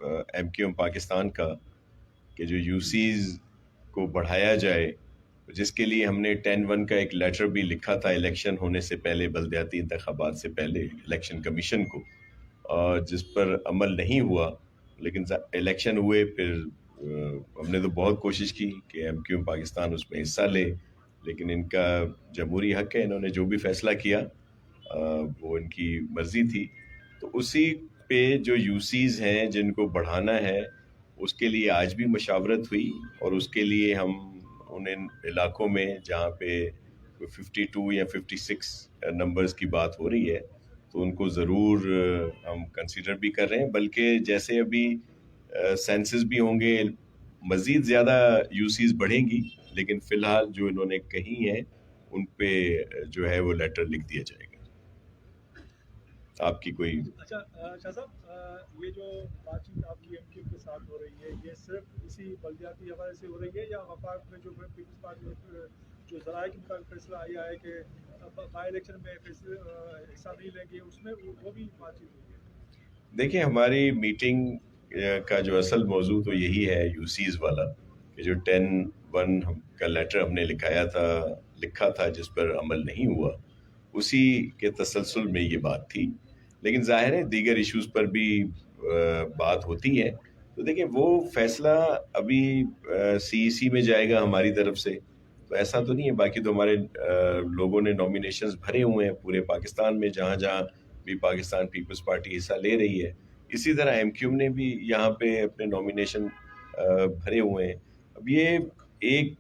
M Q M Pakistan کا کہ جو یوسیز کو بڑھایا جائے، جس کے لیے ہم نے 10-1 کا ایک لیٹر بھی لکھا تھا الیکشن ہونے سے پہلے، بلدیاتی انتخابات سے پہلے الیکشن کمیشن کو، اور جس پر عمل نہیں ہوا. لیکن الیکشن ہوئے، پھر ہم نے تو بہت کوشش کی کہ ایم کیو ایم پاکستان اس میں حصہ لے، لیکن ان کا جمہوری حق ہے، انہوں نے جو بھی فیصلہ کیا وہ ان کی مرضی تھی. تو اسی پہ جو یوسیز ہیں جن کو بڑھانا ہے، اس کے لیے آج بھی مشاورت ہوئی، اور اس کے لیے ہم ان علاقوں میں جہاں پہ 52 یا 56 نمبرز کی بات ہو رہی ہے، تو ان کو ضرور ہم کنسیڈر بھی کر رہے ہیں. بلکہ جیسے ابھی سینسز بھی ہوں گے، مزید زیادہ یوسیز بڑھیں گی، لیکن فی الحال جو انہوں نے کہی ہیں ان پہ جو ہے وہ لیٹر لکھ دیا جائے گا. آپ کی کوئی؟ اچھا شاہ صاحب، یہ جو بات چیت آپ کی ایم کیو کے ساتھ ہو رہی ہے، یہ صرف اسی بلدیاتی حوالے سے ہو رہی ہے، یا وفاق میں جو پیپلز پارٹی میں جو ذرائع کے مطابق فیصلہ آیا ہے کہ بائی الیکشن میں حصہ نہیں لیں گے، اس میں وہ بھی بات چیت ہوئی ہے؟ دیکھیں، ہماری میٹنگ کا جو اصل موضوع تو یہی ہے یوسیز والا، کہ جو 10-1 کا لیٹر ہم نے لکھا تھا جس پر عمل نہیں ہوا، اسی کے تسلسل میں یہ بات تھی. لیکن ظاہر ہے دیگر ایشوز پر بھی بات ہوتی ہے. تو دیکھیں، وہ فیصلہ ابھی سی ای سی میں جائے گا ہماری طرف سے، تو ایسا تو نہیں ہے. باقی تو ہمارے لوگوں نے نامینیشنز بھرے ہوئے ہیں پورے پاکستان میں، جہاں جہاں بھی پاکستان پیپلز پارٹی حصہ لے رہی ہے. اسی طرح ایم کیو نے بھی یہاں پہ اپنے نامینیشن بھرے ہوئے ہیں. اب یہ ایک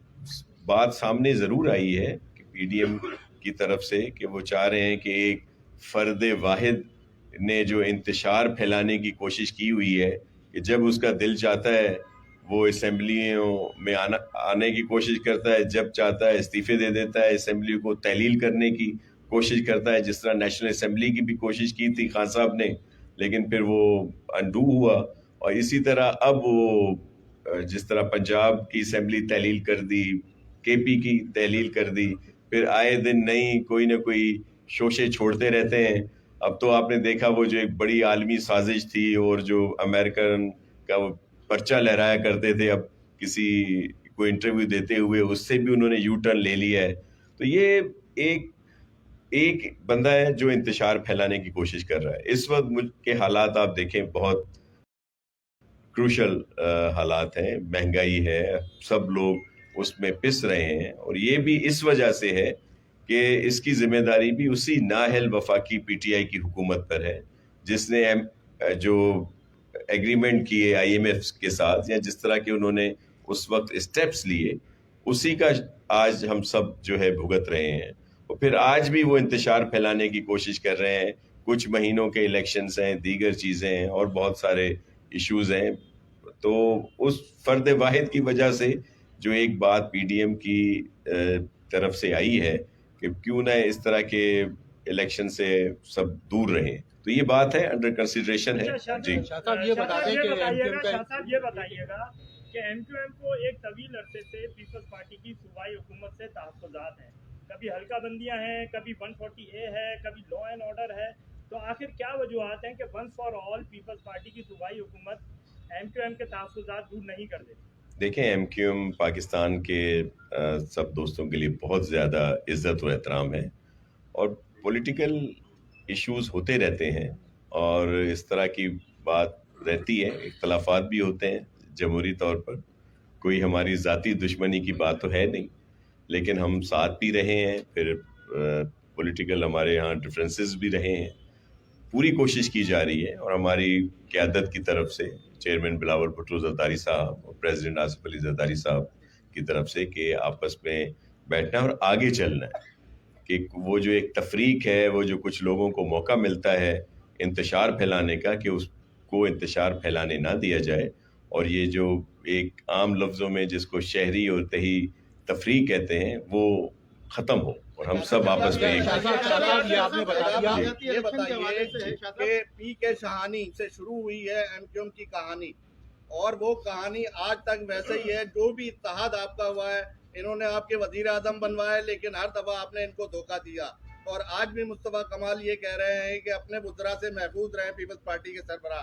بات سامنے ضرور آئی ہے کہ پی ڈی ایم کی طرف سے کہ وہ چاہ رہے ہیں کہ ایک فرد واحد نے جو انتشار پھیلانے کی کوشش کی ہوئی ہے، کہ جب اس کا دل چاہتا ہے وہ اسمبلیوں میں آنے کی کوشش کرتا ہے، جب چاہتا ہے استعفے دے دیتا ہے، اسمبلی کو تحلیل کرنے کی کوشش کرتا ہے، جس طرح نیشنل اسمبلی کی بھی کوشش کی تھی خان صاحب نے، لیکن پھر وہ انڈو ہوا. اور اسی طرح اب وہ جس طرح پنجاب کی اسمبلی تحلیل کر دی، کے پی کی تحلیل کر دی، پھر آئے دن نئی کوئی نہ کوئی شوشے چھوڑتے رہتے ہیں. اب تو آپ نے دیکھا وہ جو ایک بڑی عالمی سازش تھی، اور جو امریکن کا وہ پرچہ لہرایا کرتے تھے، اب کسی کو انٹرویو دیتے ہوئے اس سے بھی انہوں نے یو ٹرن لے لیا ہے. تو یہ ایک بندہ ہے جو انتشار پھیلانے کی کوشش کر رہا ہے. اس وقت ملک کے حالات آپ دیکھیں بہت کروشل حالات ہیں، مہنگائی ہے، سب لوگ اس میں پس رہے ہیں، اور یہ بھی اس وجہ سے ہے کہ اس کی ذمہ داری بھی اسی نااہل وفاقی پی ٹی آئی کی حکومت پر ہے، جس نے جو ایگریمنٹ کیے آئی ایم ایف کے ساتھ، یا جس طرح کے انہوں نے اس وقت اسٹیپس لیے، اسی کا آج ہم سب جو ہے بھگت رہے ہیں. اور پھر آج بھی وہ انتشار پھیلانے کی کوشش کر رہے ہیں. کچھ مہینوں کے الیکشنز ہیں، دیگر چیزیں ہیں، اور بہت سارے ایشوز ہیں. تو اس فرد واحد کی وجہ سے جو ایک بات پی ڈی ایم کی طرف سے آئی ہے کہ کیوں نہ اس طرح کے الیکشن سے سب دور رہیں، تو یہ بات ہے انڈر کنسیڈریشن ہے. جی شاہ صاحب یہ بتائیے گا کہ ایم کیو ایم کو ایک طویل عرصے سے پیپلز پارٹی کی صوبائی حکومت سے تحفظات ہیں، کبھی حلقہ بندیاں ہیں، کبھی 140A ہے، کبھی لا اینڈ آرڈر ہے. تو آخر کیا وجوہات ہیں کہ once for all Peoples Party کی صوبائی حکومت ایم کیو ایم کے تحفظات دور نہیں کر دیتی؟ دیکھیں، ایم کیو ایم پاکستان کے سب دوستوں کے لیے بہت زیادہ عزت و احترام ہے، اور پولیٹیکل ایشوز ہوتے رہتے ہیں، اور اس طرح کی بات رہتی ہے، اختلافات بھی ہوتے ہیں جمہوری طور پر. کوئی ہماری ذاتی دشمنی کی بات تو ہے نہیں، لیکن ہم ساتھ بھی رہے ہیں، پھر پولیٹیکل ہمارے ہاں ڈفرینسز بھی رہے ہیں. پوری کوشش کی جا رہی ہے، اور ہماری قیادت کی طرف سے چیئرمین بلاول بھٹو زرداری صاحب اور پریزیڈنٹ آصف علی زرداری صاحب کی طرف سے کہ آپس میں بیٹھنا ہے اور آگے چلنا ہے. کہ وہ جو ایک تفریق ہے، وہ جو کچھ لوگوں کو موقع ملتا ہے انتشار پھیلانے کا، کہ اس کو انتشار پھیلانے نہ دیا جائے. اور یہ جو ایک عام لفظوں میں جس کو شہری اور تہی تفریق کہتے ہیں، وہ ختم ہو، اور ہم سب آپس میں ایک. یہ بتائیے کہ پی کے شہانی سے شروع ہوئی ہے ایم کیو ایم کی کہانی، اور وہ کہانی آج تک ویسے ہی ہے. جو بھی اتحاد آپ کا ہوا ہے، انہوں نے آپ کے وزیر اعظم بنوائے، لیکن ہر دفعہ آپ نے ان کو دھوکہ دیا. اور آج بھی مصطفیٰ کمال یہ کہہ رہے ہیں کہ اپنے وزراء سے محفوظ رہیں پیپلز پارٹی کے سربراہ.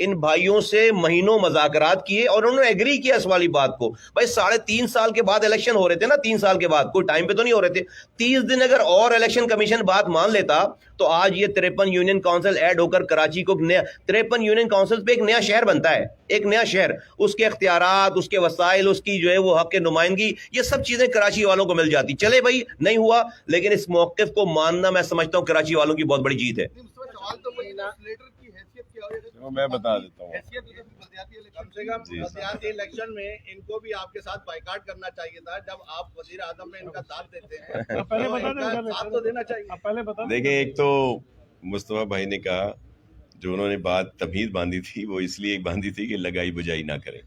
ان بھائیوں سے مہینوں مذاکرات کیے اور انہوں نے ایگری کیا اس والی بات کو. بھائی 3.5 سال کے بعد الیکشن ہو رہے تھے نا, 3 سال کے بعد, کوئی ٹائم پہ تو نہیں ہو رہے تھے. 30 دن اگر اور الیکشن کمیشن بات مان لیتا تو آج یہ 53 یونین کاؤنسل ایڈ ہو کر کراچی کو 53 یونین کاؤنسل پہ ایک نیا شہر بنتا ہے, ایک نیا شہر. اس کے اختیارات, اس کے وسائل, اس کی جو ہے وہ حق نمائندگی, یہ سب چیزیں کراچی والوں کو مل جاتی. چلے بھائی نہیں ہوا, لیکن اس موقف کو ماننا میں سمجھتا ہوں کراچی والوں کی بہت بڑی جیت ہے. میں بتا دیتا ہوں, کم سے کم بلدیاتی الیکشن میں ان کو بھی آپ کے ساتھ بائیکاٹ کرنا چاہیے تھا. جب آپ وزیر اعظم میں ان کا ساتھ دیتے ہیں تو ساتھ تو دینا چاہیے. دیکھیں, ایک تو مصطفیٰ بھائی نے کہا جو انہوں نے بات تمہید باندھی تھی وہ اس لیے باندھی تھی کہ لگائی بجائی نہ کریں.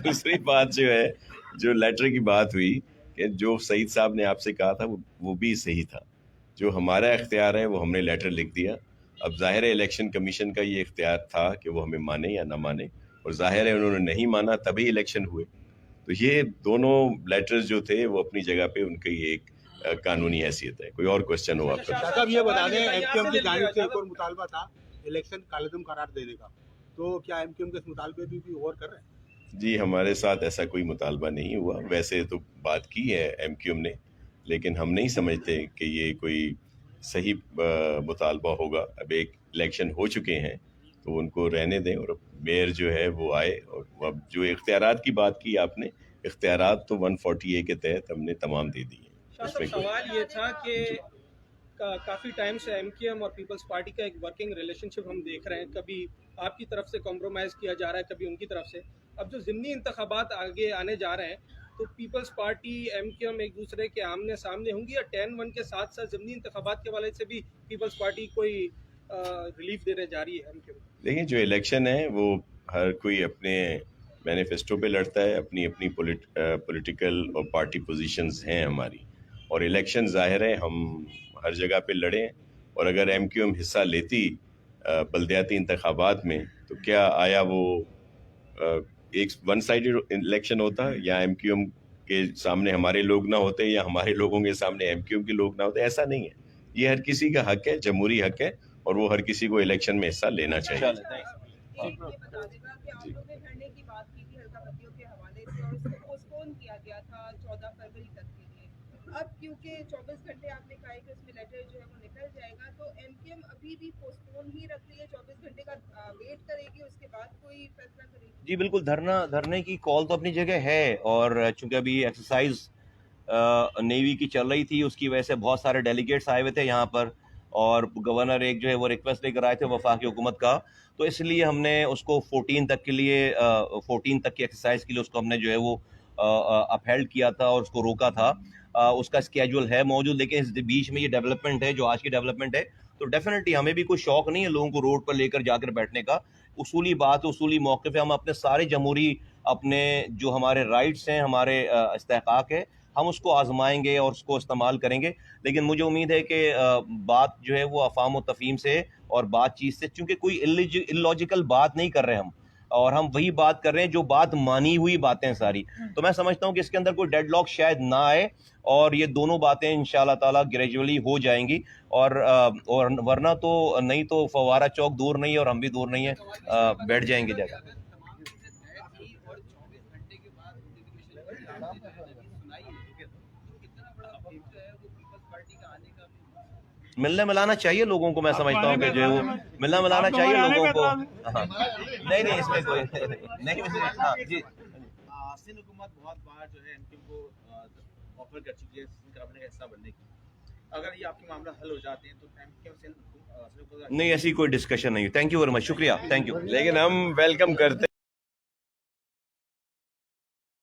دوسری بات جو ہے, جو لیٹر کی بات ہوئی کہ جو سعید صاحب نے آپ سے کہا تھا وہ بھی صحیح تھا. جو ہمارا اختیار ہے وہ ہم نے لیٹر لکھ دیا. اب ظاہر ہے الیکشن کمیشن کا یہ اختیار تھا کہ وہ ہمیں مانے یا نہ مانے, اور ظاہر ہے انہوں نے نہیں مانا تبھی الیکشن ہوئے. تو یہ دونوں لیٹرز جو تھے وہ اپنی جگہ پہ ان کی ایک قانونی حیثیت ہے. کوئی اور کوشچن ہو آپ کا؟ صاحب یہ بتا دیں, ایم کیو ایم کی جانب سے ایک اور مطالبہ تھا الیکشن کالعدم قرار دینے کا, تو کیا ایم کیو ایم کے اس مطالبے بھی غور کر رہے ہیں؟ جی, ہمارے ساتھ ایسا کوئی مطالبہ نہیں ہوا. ویسے تو بات کی ہے ایم کیو ایم نے, لیکن ہم نہیں سمجھتے کہ یہ کوئی صحیح مطالبہ ہوگا. اب ایک الیکشن ہو چکے ہیں تو ان کو رہنے دیں, اور میئر جو ہے وہ آئے. اور اب جو اختیارات کی بات کی آپ نے, اختیارات تو 140A کے تحت ہم نے تمام دے دیے. سوال یہ تھا کہ کافی ٹائم سے ایم کیو ایم اور پیپلز پارٹی کا ایک ورکنگ ریلیشن شپ ہم دیکھ رہے ہیں, کبھی آپ کی طرف سے کمپرومائز کیا جا رہا ہے, کبھی ان کی طرف سے. اب جو ضمنی انتخابات آگے آنے جا رہے ہیں تو Peoples Party M Q M ایک دوسرے کے آمنے سامنے ہوں گی, یا 10-1 کے ساتھ ساتھ ضمنی انتخابات کے حوالے سے بھی پیپلز پارٹی کوئی ریلیف دینے جا رہی ہے ایم کیو ایم؟ دیکھیں, جو الیکشن ہے وہ ہر کوئی اپنے مینیفیسٹو پہ لڑتا ہے, اپنی اپنی پولیٹیکل اور پارٹی پوزیشنز ہیں ہماری. اور الیکشن ظاہر ہے ہم ہر جگہ پہ لڑیں, اور اگر ایم کیو ایم حصہ لیتی بلدیاتی انتخابات میں تو کیا آیا وہ ایک ون سائیڈڈ الیکشن ہوتا, یا ایم کیو ایم کے سامنے ہمارے لوگ نہ ہوتے یا ہمارے لوگوں کے سامنے ایم کیو ایم کے لوگ نہ ہوتے؟ ایسا نہیں ہے. یہ ہر کسی کا حق ہے, جمہوری حق ہے, اور وہ ہر کسی کو الیکشن میں حصہ لینا چاہیے. اب کیونکہ 24 گھنٹے آپ نے کہا کہ اس میں لیٹر جو ہے وہ نکل جائے گا, تو ایم کیو ایم ابھی بھی پوسٹپون ہی رکھ رہی ہے, 24 گھنٹے کا ویٹ کرے گی, اس کے بعد کوئی فیصلہ کرے گی؟ جی بالکل, دھرنے کی کال تو اپنی جگہ ہے, اور چونکہ ابھی ایکسرسائز نیوی کی چل رہی تھی, اس کی وجہ سے بہت سارے ڈیلیگیٹس آئے ہوئے تھے یہاں پر, اور گورنر ایک جو ہے وہ ریکویسٹ لے کر آئے تھے وفاقی حکومت کا. تو اس لیے ہم نے اس کو 14 تک کے لیے 14 تک کی ایکسرسائز کے لیے اس کو ہم نے جو ہے وہ اپہیلڈ کیا تھا اور اس کو روکا تھا. اس کا اسکیجول ہے موجود, لیکن اس بیچ میں یہ ڈیولپمنٹ ہے جو آج کی ڈیولپمنٹ ہے, تو ڈیفینیٹلی ہمیں بھی کوئی شوق نہیں ہے لوگوں کو روڈ پر لے کر جا کر بیٹھنے کا. اصولی بات, اصولی موقف ہے, ہم اپنے سارے جمہوری اپنے جو ہمارے رائٹس ہیں, ہمارے استحقاق ہے, ہم اس کو آزمائیں گے اور اس کو استعمال کریں گے. لیکن مجھے امید ہے کہ بات جو ہے وہ افہام و تفہیم سے اور بات چیت سے, چونکہ کوئی اللاجیکل بات نہیں کر رہے ہم, اور ہم وہی بات کر رہے ہیں جو بات مانی ہوئی باتیں ہیں ساری. تو میں سمجھتا ہوں کہ اس کے اندر کوئی ڈیڈ لاک شاید نہ آئے, اور یہ دونوں باتیں انشاءاللہ تعالیٰ گریجولی ہو جائیں گی. اور ورنہ تو نہیں تو فوارہ چوک دور نہیں ہے اور ہم بھی دور نہیں ہیں, بیٹھ جائیں گے جگہ. ملنے ملانا چاہیے لوگوں کو, میں سمجھتا ہوں کہ جو ہے وہ ملنا ملانا چاہیے لوگوں کو. نہیں اس میں کوئی نہیں. جی, سندھ حکومت بہت بار جو ہے ایم کیو ایم کو آفر کر چکی ہے کابینہ کا حصہ بننے کی. اگر یہ آپ کے معاملہ حل ہو جاتے ہیں تو ایم کیو ایم نہیں ایسی کوئی ڈسکشن نہیں. تھینک یو ویری مچ, شکریہ, تھینک یو. لیکن ہم ویلکم کرتے